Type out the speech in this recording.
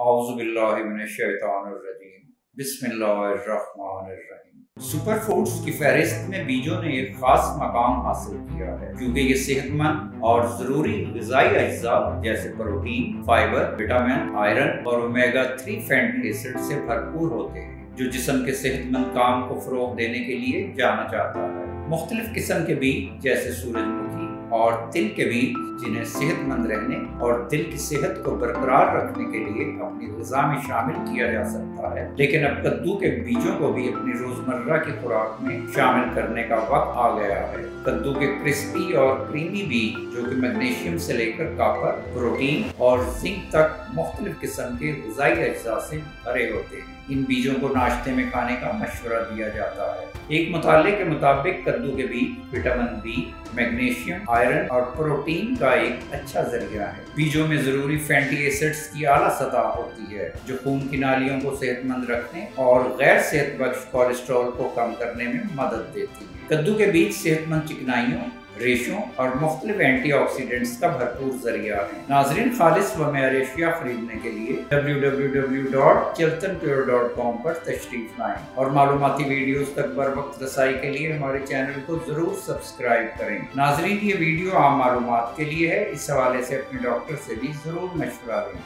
اعوذ باللہ من الشیطان الرجیم بسم اللہ الرحمن الرحیم۔ سپر فوڈز کی فہرست میں بیجوں نے ایک خاص مقام حاصل کیا ہے کیونکہ یہ صحت مند اور ضروری غذائی اجزاء جیسے پروٹین، فائبر، وٹامن، آئرن اور اومیگا 3 فیٹی ایسڈ سے بھرپور ہوتے ہیں جو جسم کے صحت مند کام کو فروغ دینے کے لیے جانا چاہتا ہے۔ مختلف قسم کے بیج جیسے سورج مکھی اور تل کے بیج جنہیں صحت مند رہنے اور دل کی صحت کو برقرار رکھنے کے لیے اپنی غذا میں شامل کیا جا سکتا ہے، لیکن اب کدو کے بیجوں کو بھی اپنی روزمرہ کی خوراک میں شامل کرنے کا وقت آ گیا ہے۔ کدو کے کرسپی اور کریمی بیج جو کہ میگنیشیم سے لے کر کاپر، پروٹین اور زنک تک مختلف قسم کے غذائی اجزاء سے بھرے ہوتے ہیں، ان بیجوں کو ناشتے میں کھانے کا مشورہ دیا جاتا ہے۔ ایک مطالعے کے مطابق کدو کے بیج وٹامن بی، میگنیشیم، آئرن اور پروٹین کا ایک اچھا ذریعہ ہے۔ بیجوں میں ضروری فیٹی ایسڈز کی اعلیٰ سطح ہوتی ہے جو خون کی نالیوں کو صحت مند رکھنے اور غیر صحت بخش کولیسٹرول کو کم کرنے میں مدد دیتی ہے۔ کدو کے بیج صحت مند چکنائیوں، ریشوں اور مختلف اینٹی آکسیڈنٹس کا بھرپور ذریعہ ہے۔ ناظرین، خالص و معیاری اشیاء خریدنے کے لیے www.chiltanpure.com پر تشریف لائیں اور معلوماتی ویڈیوز تک بر وقت رسائی کے لیے ہمارے چینل کو ضرور سبسکرائب کریں۔ ناظرین، یہ ویڈیو عام معلومات کے لیے ہے، اس حوالے سے اپنے ڈاکٹر سے بھی ضرور مشورہ لیں۔